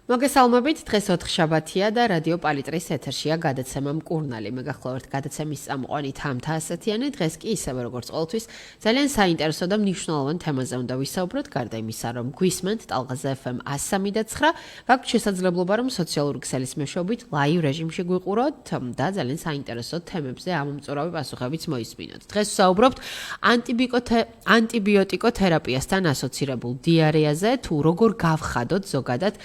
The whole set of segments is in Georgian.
მოგესალმებით, დღეს 4 შაბათია და რადიო პალიტრის ეთერშია გადაცემა მკურნალი. მე გახლავართ გადაცემის წამყვანი თამთა ასათიანი. დღეს კი ისევე როგორც ყოველთვის ძალიან საინტერესო და მნიშვნელოვან თემაზე უნდა ვისაუბროთ, გარდა იმისა, რომ გვისმენთ ტალღაზე FM 103.9, გაქვთ შესაძლებლობა, რომ სოციალური ქსელის მეშვეობით ლაივ რეჟიმში გვიყუროთ და ძალიან საინტერესო თემებზე ამომწურავი პასუხებიც მოისმინოთ. დღეს ვსაუბრობთ ანტიბიოტიკოთერაპიასთან ასოცირებულ დიარეაზე, თუ როგორ გავხადოთ ზოგადად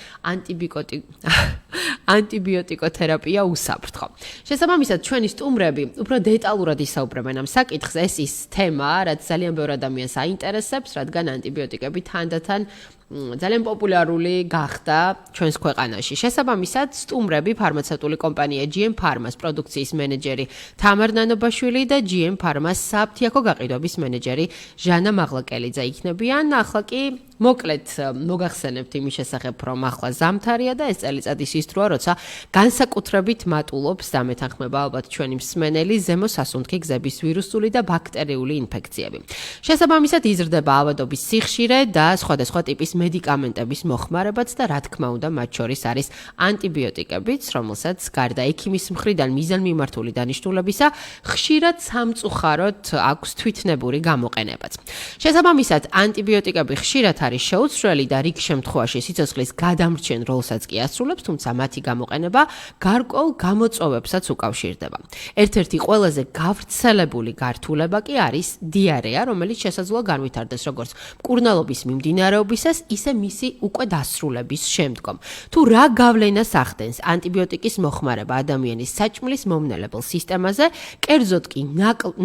ანტიბიოტიკოთერაპია უსაფრთხო. შესაბამისად, ჩვენი სტუმრები უფრო დეტალურად ისაუბრებენ ამ საკითხს. ეს ის თემა, რაც ძალიან ბევრ ადამიანს აინტერესებს, რადგან ანტიბიოტიკები თანდათან ძალიან პოპულარული გახდა ჩვენს ქვეყანაში. შესაბამისად, სტუმრები ფარმაცევტული კომპანია GM Pharma-ს პროდუქციის მენეჯერი თამარ ნანობაშვილი და GM Pharma-ს საფთიაქო გაყიდვების მენეჯერი ჟანა მაღლაკელიძე იქნებიან. ახლა კი მოკლედ მოგახსენებთ იმის შესახებ, რომ ახლა ზამთარია და ეს წელიწადის ის დროა, როცა განსაკუთრებით მატულობს და მეთანხმება ალბათ ჩვენი მსმენელი ზემო სასუნთქი გზების ვირუსული და ბაქტერიული ინფექციები. შესაბამისად, იზრდება ავადობის სიხშირე და სხვადასხვა ტიპის მედიკამენტების მოხმარებაც და რა თქმა უნდა, მათ შორის არის ანტიბიოტიკებიც, რომელსაც გარდა ექიმის მხრიდან მიზანმიმართული დანიშნულებისა, ხშირად სამწუხაროდ აქვს თვითნებური გამოყენებაც. შესაბამისად, ანტიბიოტიკები ხშირად არის შეუცვლელი და რიგ შემთხვევაში სიცოცხლის გადამრჩენ როლსაც კი ასრულებს, თუმცა მათი გამოყენება გარკვეულ გამოწვევებსაც უკავშირდება. ერთ-ერთი ყველაზე გავრცელებული გართულება კი არის დიარეა, რომელიც შესაძლოა განვითარდეს როგორც მკურნალობის მიმდინარეობისას, ისე მისი უკვე დასრულების შემდგომ. თუ რა გავლენას ახდენს ანტიბიოტიკის მოხმარება ადამიანის საჭმლის მომნელებელ სისტემაზე, კერძოდ კი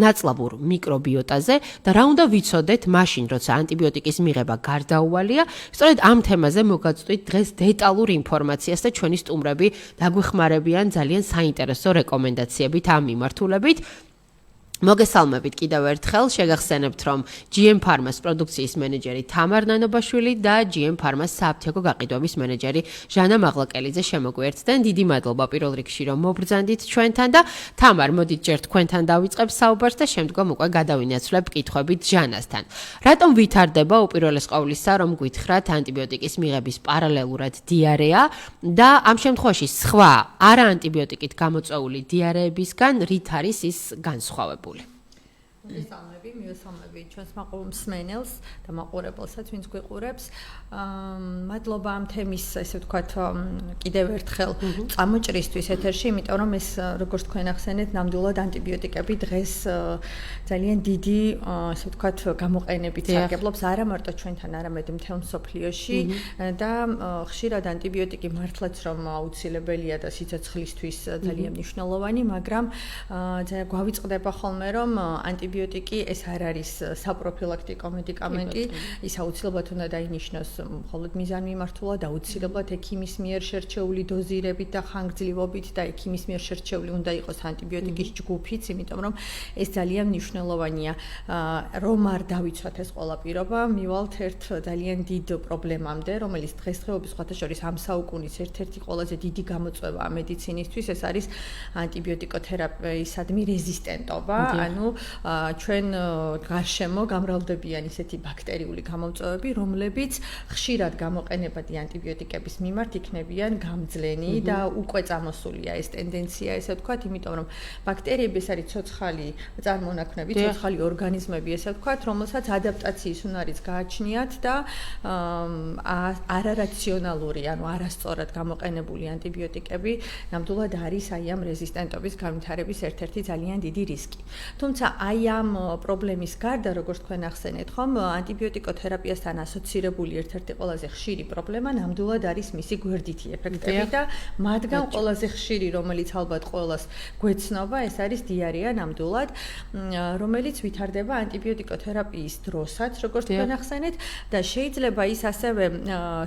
ნაცლაბურ მიკრობიოტაზე და რა უნდა ვიცოდეთ მაშინ, როცა ანტიბიოტიკის მიღება გარდაუვალია, სწორედ ამ თემაზე მოგაწვდით დღეს დეტალურ ინფორმაციას და ჩვენი სტუმრები დაგვეხმარებიან ძალიან საინტერესო რეკომენდაციებით ამ მიმართულებით. მოგესალმებით კიდევ ერთხელ, შეგახსენებთ, რომ GM Pharma-ს პროდუქციის მენეჯერი თამარ ნანობაშვილი და GM Pharma-ს საფთიაქო გაყიდვების მენეჯერი ჟანა მაღლაკელიძე შემოგვიერთდნენ. დიდი მადლობა პირველ რიგში, რომ მობრძანდით ჩვენთან და თამარ, მოდით ჯერ თქვენთან დავიწყებ საუბარს და შემდგომ უკვე გადავინაცვლებ კითხვებით ჟანასთან. რატომ ვითარდება უპირველეს ყოვლისა, რომ გითხრათ ანტიბიოტიკის მიღების პარალელურად დიარეა და ამ შემთხვევაში სხვა არა ანტიბიოტიკით გამოწვეული დიარეებისგან რით არის ის განსხვავებული? მივესალმები ჩვენს მაყურებელს და მაყურებელსაც, ვინც გვიყურებს. მადლობა ამ თემის, ესე ვთქვათ, კიდევ ერთხელ წამოჭრისთვის ეთერში, იმიტომ რომ ეს, როგორც თქვენ ახსენეთ, ნამდვილად ანტიბიოტიკები დღეს ძალიან დიდი, ესე ვთქვათ, გამოყენებით სარგებლობს არა მარტო ჩვენთან, არამედ მთელ მსოფლიოში და ხშირად ანტიბიოტიკი მართლაც რომ აუცილებელია და სიცოცხლისთვის ძალიან მნიშვნელოვანი, მაგრამ გვავიწყდება ხოლმე, რომ ანტიბიოტიკი ეს არ არის საპროფილაქტიკო მედიკამენტი, ის აუცილებლად უნდა დაინიშნოს მხოლოდ მიზანმიმართულად, აუცილებლად ექიმის მიერ შერჩეული დოზირებით და ხანგრძლივობით და ექიმის მიერ შერჩეული უნდა იყოს ანტიბიოტიკის ჯგუფიც, იმიტომ რომ ეს ძალიან მნიშვნელოვანია. რომ არ დავიცვათ ეს ყველა პირობა, მივალთ ერთ ძალიან დიდ პრობლემამდე, რომელიც დღესდღეობის სხვათაშორის ამ საუკუნის ერთ-ერთი ყველაზე დიდი გამოწვევა მედიცინისთვის, ეს არის ანტიბიოტიკოთერაპიისადმი რეზისტენტობა, ანუ ჩვენ გარშემო გამრავლდებიან ისეთი ბაქტერიული გამომწვევები, რომლებიც ხშირად გამოყენებადი ანტიბიოტიკების მიმართ იქნებიან გამძლენი და უკვე წამოსულია ეს ტენდენცია, ესე ვთქვათ, იმიტომ რომ ბაქტერიები ეს არის ცოცხალი წარმონაქმნები, ცოცხალი ორგანიზმები, ესე ვთქვათ, რომელსაც ადაპტაციის უნარიც გააჩნიათ და არარაციონალური, ანუ არასწორად გამოყენებული ანტიბიოტიკები ნამდვილად არის აი ამ რეზისტენტობის განვითარების ერთ-ერთი ძალიან დიდი რისკი. თუმცა აი ამ პრობლემის გარდა, როგორც თქვენ ახსენეთ, ხომ, ანტიბიოტიკოთერაპიასთან ასოცირებული ერთ-ერთი ყველაზე ხშირი პრობლემა ნამდვილად არის მისი გვერდითი ეფექტები და მათგან ყველაზე ხშირი, რომელიც ალბათ ყველას გვეცნობა, ეს არის დიარეა ნამდვილად, რომელიც ვითარდება ანტიბიოტიკოთერაპიის დროსაც, როგორც თქვენ ახსენეთ და შეიძლება ის ასევე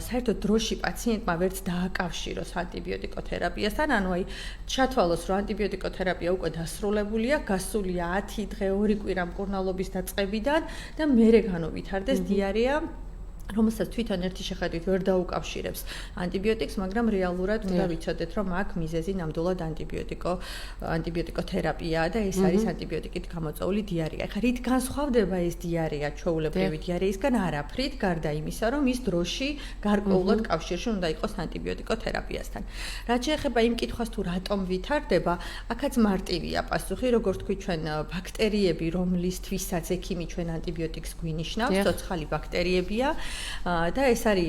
საერთოდ დროში პაციენტმა ვერც დააკავშიროს ანტიბიოტიკოთერაპიასთან, ანუ აი ჩათვალოს, რომ ანტიბიოტიკოთერაპია უკვე დასრულებულია, გასულია 10 დღე, 2 კვირა მკურნალობის დაწყებიდან და მერე განვითარდეს დიარეა რომელსაც თვითონ ერთი შეხედვით ვერ დაუკავშირებს ანტიბიოტიკს, მაგრამ რეალურად უნდა ვიცოდეთ, რომ აქ მიზეზი ნამდვილად ანტიბიოტიკოთერაპიაა და ეს არის ანტიბიოტიკით გამოწვეული დიარეა. ეხლა რით განსხვავდება ეს დიარეა ჩვეულებრივი დიარეისგან? არაფრით, გარდა იმისა, რომ ის დროში გარკვეულად კავშირში უნდა იყოს ანტიბიოტიკოთერაპიასთან. რაც შეეხება იმ კითხვას, თუ რატომ ვითარდება, აქაც მარტივია პასუხი, როგორც თქვი, ჩვენ ბაქტერიები, რომლისთვისაც ექიმი ჩვენ ანტიბიოტიკს გვინიშნავს, ცოცხალი ბაქტერიებია. და ეს არის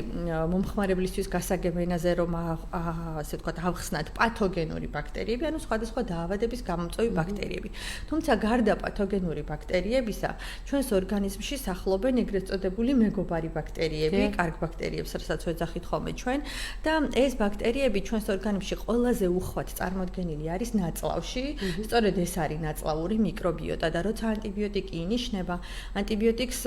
მომხმარებლისთვის გასაგებ ენაზე, რომ ასე ვთქვათ, ავხსნათ პათოგენური ბაქტერიები, ანუ სხვადასხვა დაავადების გამომწვევი ბაქტერიები. თუმცა გარდა პათოგენური ბაქტერიებისა, ჩვენს ორგანიზმში სახლობენ ეგრეთ წოდებული მეგობარი ბაქტერიები, კარგ ბაქტერიებს, რასაც ვეძახით ხოლმე ჩვენ, და ეს ბაქტერიები ჩვენს ორგანიზმში ყველაზე უხვად წარმოდგენილი არის ნაწლავში. სწორედ ეს არის ნაწლავური მიკრობიოტა და როცა ანტიბიოტიკი ინიშნება, ანტიბიოტიკს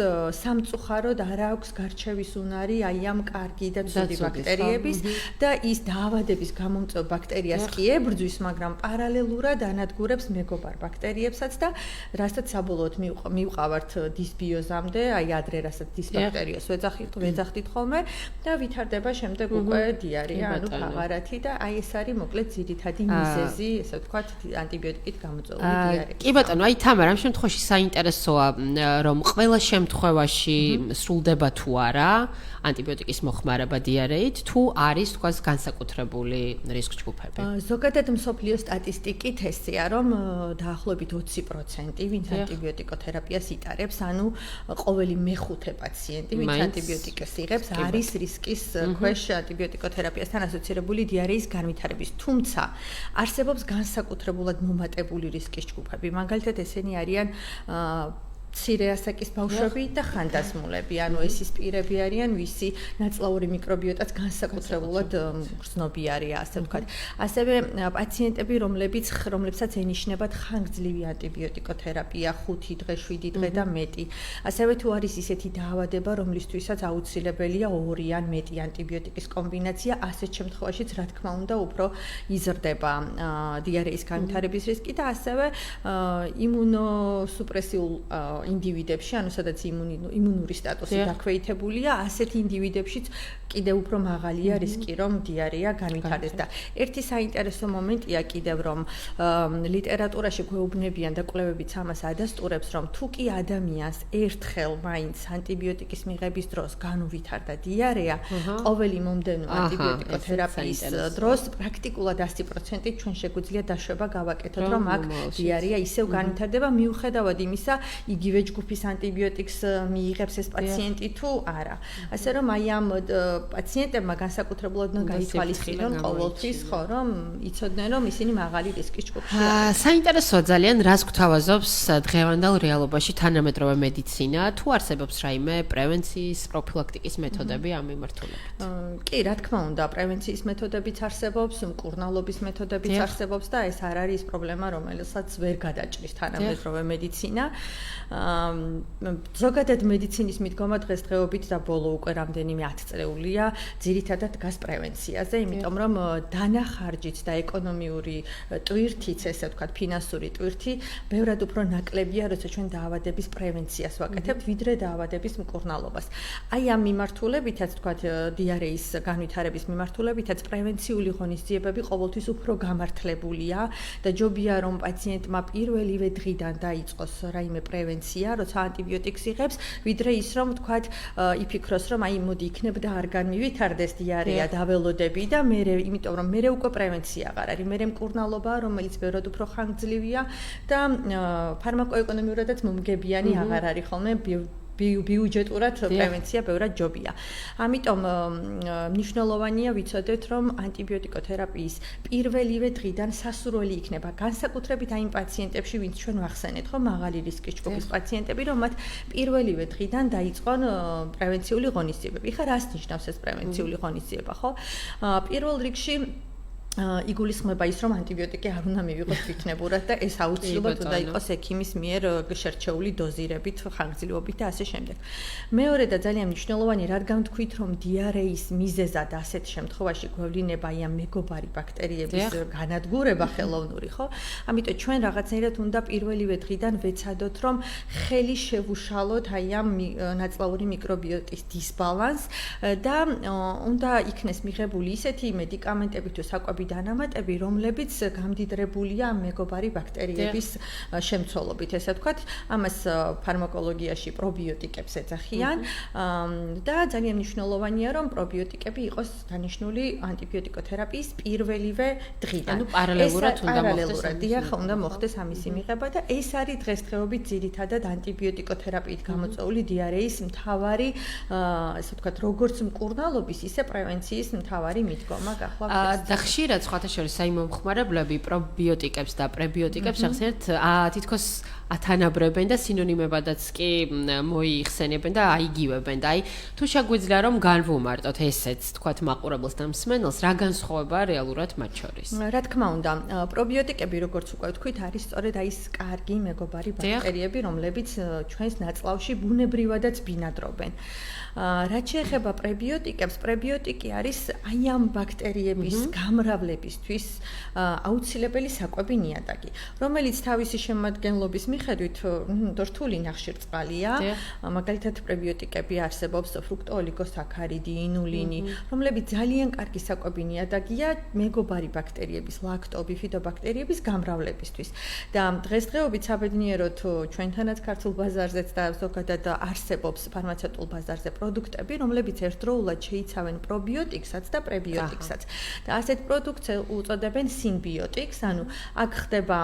სამწუხაროდ არ აქვს გარჩევის უნარი აი ამ კარგი და ცუდი ბაქტერიების და ის დაავადების გამომწვევ ბაქტერიას კი ებრძვის, მაგრამ პარალელურად ანადგურებს მეგობარ ბაქტერიებსაც და რასაც საბოლოოდ მივყავართ დისბიოზამდე, აი ადრე რასაც დისბაქტერიოს ვეძახდით ხოლმე და ვითარდება შემდეგ უკვე დიარეა, ანუ ფაღარათი და აი ეს არის მოკლედ ძირითადი მიზეზი, ესე ვთქვათ, ანტიბიოტიკით გამოწვეული დიარეა. კი ბატონო, აი თამარ, ამ შემთხვევაში საინტერესოა, რომ ყველა შემთხვევაში სრულდება თუ არა ანტიბიოტიკის მოხმარება დიარეით, თუ არის თქვას განსაკუთრებული რისკ ჯგუფები. ზოგადად მსოფლიო სტატისტიკით ესეა, რომ დაახლოებით 20% ვინც ანტიბიოტიკოთერაპიას იტარებს, ანუ ყოველი მეხუთე პაციენტი, ვინც ანტიბიოტიკას იღებს, არის რისკის ქვეშ ანტიბიოტიკოთერაპიასთან ასოცირებული დიარეის განვითარების. თუმცა არსებობს განსაკუთრებულად მომატებული რისკის ჯგუფები. მაგალითად, ესენი არიან მცირე ასაკის ბავშვები და ხანდაზმულები, ანუ ეს ის პირები არიან, ვისი ნაწლავური მიკრობიოტაც განსაკუთრებულად გრძნობიარეა, ასე ვთქვათ. ასევე პაციენტები, რომლებსაც ენიშნებათ ხანგრძლივი ანტიბიოტიკოთერაპია 5 დღე, 7 დღე და მეტი. ასევე თუ არის ისეთი დაავადება, რომლისთვისაც აუცილებელია 2 ან მეტი ანტიბიოტიკის კომბინაცია, ასეთ შემთხვევაშიც, რა თქმა უნდა, უფრო იზრდება დიარეის განვითარების რისკი და ასევე იმუნოსუპრესიულ ინდივიდებში, ანუ სადაც იმუნური სტატუსი დაქვეითებულია, ასეთ ინდივიდებშიც კიდევ უფრო მაღალია რისკი, რომ დიარეა განვითარდეს და ერთი საინტერესო მომენტია კიდევ, რომ ლიტერატურაში გვეუბნებიან და კვლევებიც ამას ადასტურებს, რომ თუ კი ადამიანს ერთხელ მაინც ანტიბიოტიკის მიღების დროს განუვითარდა დიარეა, ყოველი მომდევნო ანტიბიოტიკოთერაპიის დროს პრაქტიკულად 100%-ით ჩვენ შეგვიძლია დაშვება გავაკეთოთ, რომ აქ დიარეა ისევ განვითარდება, მიუხედავად იმისა, იგივე ჯგუფის ანტიბიოტიკს მიიღებს ეს პაციენტი თუ არა. ასე რომ აი ამ პაციენტებმა განსაკუთრებულად უნდა გაითვალისწინონ ყოველთვის, ხო, რომ იცოდნენ, რომ ისინი მაღალი რისკის ჯგუფშია. საინტერესოა ძალიან, რას გვთავაზობს დღევანდელ რეალობაში თანამედროვე მედიცინა, თუ არსებობს რაიმე პრევენციის, პროფილაქტიკის მეთოდები ამ მიმართულებით? კი, რა თქმა უნდა, პრევენციის მეთოდებიც არსებობს, მკურნალობის მეთოდებიც არსებობს და ეს არ არის პრობლემა, რომელსაც ვერ გადაჭრის თანამედროვე მედიცინა. ზოგადად მედიცინის მიდგომა დღესდღეობით და ბოლო უკვე რამდენიმე 10 წლეულია ძირითადად დგას პრევენციაზე, იმიტომ რომ დანახარჯით და ეკონომიური ტვირთიც, ესე ვთქვათ, ფინანსური ტვირთი ბევრად უფრო ნაკლებია, როცა ჩვენ დაავადების პრევენციას ვაკეთებთ, ვიდრე დაავადების მკურნალობას. აი ამ მიმართულებითაც, ვთქვათ, დიარეის განვითარების მიმართულებითაც პრევენციული ღონისძიებები ყოველთვის უფრო გამართლებულია და ჯობია რომ პაციენტმა პირველივე დღიდან დაიწყოს რაიმე პრევენცია, როცა ანტიბიოტიკს იღებს, ვიდრე ის რომ ვთქვათ, იფიქროს რომ აი მოდი იქნებ და არ განმივითარდეს დიარეა, დაველოდები და იმიტომ რომ მე უკვე პრევენცია აღარ არის, მე მკურნალობაა, რომელიც ბევრად უფრო ხანგრძლივია და ფარმაკოეკონომიურადაც მომგებიანი აღარ არის ხოლმე ბიუჯეტურად პრევენცია ბევრად ჯობია. ამიტომ მნიშვნელოვანია ვიცოდეთ, რომ ანტიბიოტიკოთერაპიის პირველივე დღიდან სასურველი იქნება განსაკუთრებით აი იმ პაციენტებში, ვინც ჩვენ ვახსენეთ, ხო, მაღალი რისკის ჯგუფის პაციენტები, რომ მათ პირველივე დღიდან დაიწყონ პრევენციული ღონისძიებები. ხა რას ნიშნავს ეს პრევენციული ღონისძიება, ხო? პირველ რიგში იგულისხმება ის, რომ ანტიბიოტიკი არ უნდა მივიღოს თვითნებურად და ეს აუცილებლად უნდა იყოს ექიმის მიერ შერჩეული დოზირებით, ხანგრძლივობით და ასე შემდეგ. მეორე და ძალიან მნიშვნელოვანი, რადგან თქვით, რომ დიარეის მიზეზად ასეთ შემთხვევაში გვევლინება აი ამ მეგობარი ბაქტერიების განადგურება ხელოვნური, ხო? ამიტომ ჩვენ რაღაცნაირად უნდა პირველივე დღიდან ვეცადოთ, რომ ხელი შევუშალოთ აი ამ ნაწლავური მიკრობიოტის დისბალანსს და უნდა იქნეს მიღებული ისეთი მედიკამენტები თუ საკვები დანამატები, რომლებიც გამდიდრებულია მეგობარი ბაქტერიების შემცველობით, ესე ვთქვათ, ამას ფარმაკოლოგიაში პრობიოტიკებს ეძახიან და ძალიან მნიშვნელოვანია, რომ პრობიოტიკები იყოს დანიშნული ანტიბიოტიკოთერაპიის პირველივე დღიდან. ანუ პარალელურად უნდა მოხდეს ამისი მიღება და ეს არის დღესდღეობით ძირითადად ანტიბიოტიკოთერაპიით გამოწვეული დიარეის მთავარი, ესე ვთქვათ, როგორც მკურნალობის, ისე პრევენციის მთავარი მიდგომა გახლავთ. და ხშირად სხვათა შორის აი მომხმარებლები პრობიოტიკებს და პრებიოტიკებს ახსენებთ თითქოს ათანაბრებენ და სინონიმებადაც კი მოიხსენებენ და აიგივებენ და აი თუ შეგვიძლია რომ განვუმარტოთ ესეც თქვათ მაყურებელს და მსმენელს რა განსხვავებაა რეალურად მათ შორის რა თქმა უნდა პრობიოტიკები როგორც უკვე ვთქვით არის სწორედ აი ეს კარგი მეგობარი ბაქტერიები რომლებიც ჩვენს ნაწლავში ბუნებრივადაც ბინადრობენ რაც შეეხება პრებიოტიკებს, პრებიოტიკი არის აი ამ ბაქტერიების გამრავლებისთვის აუცილებელი საკვები ნიადაგი, რომელიც თავისი შემადგენლობის მიხედვით რთული ნახშირწყალია, მაგალითად პრებიოტიკები არსებობს ფრუქტოოლიგოსაქარიდი, ინულინი, რომლებიც ძალიან კარგი საკვები ნიადაგია მეგობარი ბაქტერიების, ლაქტობიფიდობაქტერიების გამრავლებისთვის. და დღესდღეობით საბედნიეროდ ჩვენთანაც ქართულ ბაზარზეც და ზოგადად არსებობს ფარმაცევტულ ბაზარზე პროდუქტები, რომლებიც ერთდროულად შეიცავენ პრობიოტიკსაც და პრებიოტიკსაც. და ასეთ პროდუქტს უწოდებენ სინბიოტიკს, ანუ აქ ხდება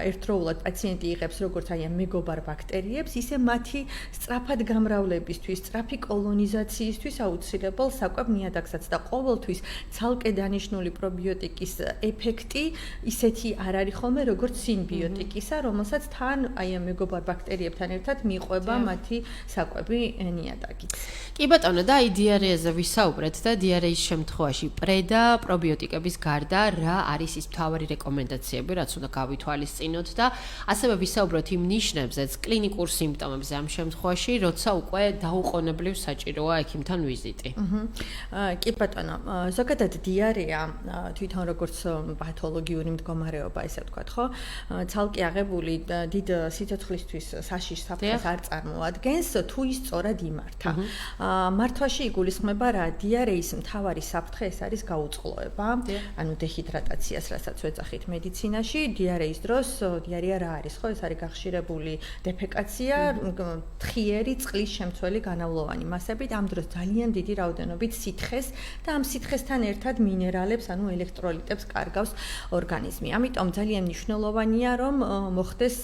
ერთდროულად პაციენტი იღებს როგორც აი ამ მეგობარ ბაქტერიებს, ისე მათი სწრაფად გამრავლებისთვის, სწრაფი კოლონიზაციისთვის აუცილებელ საკვებ ნიადაგსაც და ყოველთვის ცალკე დანიშნული პრობიოტიკის ეფექტი ისეთი არ არის ხოლმე როგორც სინბიოტიკისა, რომელსაც თან აი ამ მეგობარ ბაქტერიებთან ერთად მიყვება მათი საკვები ნიადაგიც. კი ბატონო და აი დიარეაზე ვისაუბრეთ და დიარეის შემთხვევაში პრე და პრობიოტიკების გარდა რა არის ის მთავარი რეკომენდაციები, რაც უნდა გავითვალისწინოთ და ასევე ვისაუბროთ იმ ნიშნებზეც, კლინიკურ სიმპტომებზე ამ შემთხვევაში, როცა უკვე დაუყოვნებლივ საჭიროა ექიმთან ვიზიტი. კი ბატონო, ზოგადად დიარეა თვითონ როგორც პათოლოგიური მდგომარეობა, ესე ვთქვათ, ხო? ცალკე აღებული დიდ სიცოცხლისთვის საშიშ საფრთხეს არ წარმოადგენს, თუ ის სწორად იმართა. მართვაში იგულისხმება რა დიარეის მთავარი საფრთხე ეს არის გაუწყლოება, ანუ დეჰიდრატაციას, რასაც ვეძახით მედიცინაში, დიარეის დროს დიარეა რა არის, ხო? ეს არის გახშირებული დეფეკაცია, თხიერი წყლის შემცველი განავლოვანი მასებით, ამ დროს ძალიან დიდი რაოდენობით სითხეს და ამ სითხესთან ერთად მინერალებს, ანუ ელექტროლიტებს კარგავს ორგანიზმი. ამიტომ ძალიან მნიშვნელოვანია, რომ მოხდეს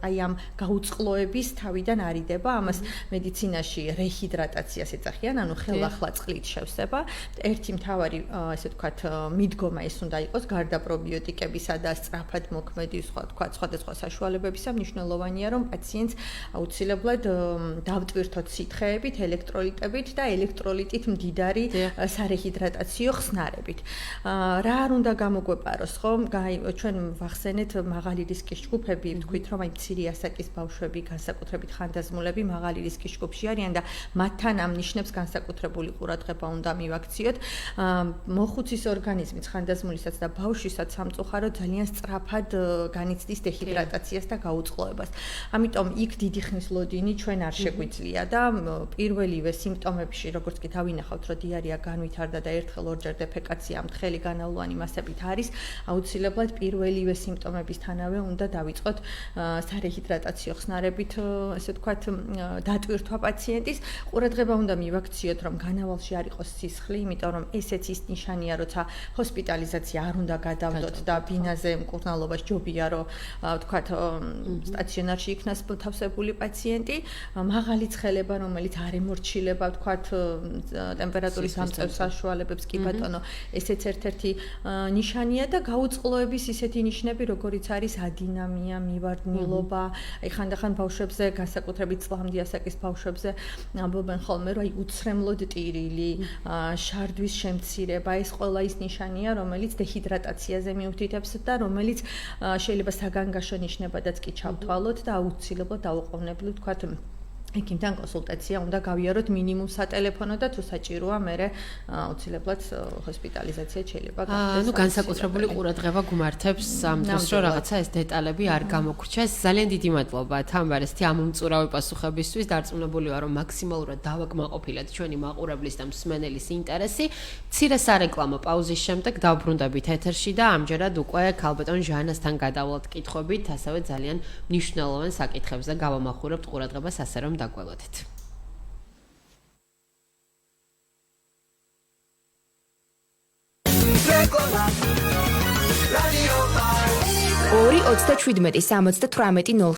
აი ამ გაუწყლოების თავიდან არიდება, ამას მედიცინაში რეჰიდრატაციას ეძახიან, ანუ ხელახლა წყლით შევსება. ერთი მთავარი, ესე ვთქვათ, მიდგომა ეს უნდა იყოს გარდა პრობიოტიკებისა და სწრაფად მოქმედი სხვადასხვა საშუალებებისა, მნიშვნელოვანია, რომ პაციენტს აუცილებლად დავტვირთოთ სითხეებით, ელექტროლიტებით და ელექტროლიტით მდიდარი სარეჰიდრატაციო ხსნარებით. რა არ უნდა გამოგვეპაროს, ხო? ჩვენ ვახსენეთ მაღალი რისკის ჯგუფები, ვთქვით, რომ აი მცირე ასაკის ბავშვები, განსაკუთრებით ხანდაზმულები მაღალი რისკის ჯგუფში არიან და მათთან ამ ნიშნებს განსაკუთრებული ყურადღება უნდა მივაქციოთ. მოხუცის ორგანიზმი ხანდაზმულისაც და ბავშვისაც სამწუხაროდ ძალიან სწრაფად განიცდის დეჰიდრატაციას და გაუწყლოებას. ამიტომ იქ დიდი ხნის ლოდინი ჩვენ არ შეგვიძლია და პირველივე სიმპტომებში, როგორც კი დავინახავთ, რომ დიარეა განვითარდა და ერთხელ ორჯერ დეფეკაცია მთელი განავლოვანი მასებით არის, აუცილებლად პირველივე სიმპტომებისთანავე უნდა დავიწყოთ სარეჰიდრატაციო ხსნარებით, ესე ვთქვათ, დატვირთვა პაციენტის. ყურადღება უნდა მივაქციოთ, რომ განავალში არ იყოს სისხლი, იმიტომ რომ ესეც ის ნიშანია, როცა ჰოსპიტალიზაცია არ უნდა გადავდოთ და ბინაზე მკურნალობას ჯობია, რომ ვთქვათ, სტაციონარში იქნას თავსებული პაციენტი, მაღალი ცხელება, რომელიც არ ემორჩილება, ვთქვათ, ტემპერატურის გამწევ საშუალებებს, კი ბატონო, ესეც ერთ-ერთი ნიშანია და გაუწყლოების ისეთი ნიშნები, როგორიც არის ადინამია, მივარდნილობა, აი ხანდახან ბავშვებზე, განსაკუთრებით წლამდე ასაკის ბავშვებზე ამბობენ ხოლმე, რომ აი უცრემლოდ ტირილი, შარდვის შემცირება, ეს ყველა ის ნიშანი მტკნარშანია, რომელიც დეჰიდრატაციაზე მიუთითებს და რომელიც შეიძლება საგანგაშო ნიშნებადაც კი ჩავთვალოთ და აუცილებლად დაუყოვნებლივ ვთქვათ ეკიმთან კონსულტაცია უნდა გავიაროთ მინიმუმ სატელეფონო და თუ საჭიროა მე აუცილებლად ჰოსპიტალიზაცია შეიძლება გახდეს. ანუ განსაკუთრებული ყურადღება გუმართებს ამ დროს რომ რაღაცა ეს დეტალები არ გამოგრჩეს. ძალიან დიდი მადლობა თამბარესთი ამ უმწურავი პასუხებისთვის. დარწმუნებული ვარ რომ მაქსიმალურად დავაკმაყოფილეთ ჩვენი მაყურებლის და მსმენელის ინტერესი. მცირე სარეკლამო პაუზის შემდეგ დავბრუნდებით ეთერში და ამჯერად უკვე ქალბატონ ჟანასთან გადავლთ კითხვებით, ასევე ძალიან მნიშვნელოვან საკითხებზე გავამახვილებთ ყურადღებას, ასე რომ დაგველოდეთ. 2 27 78 0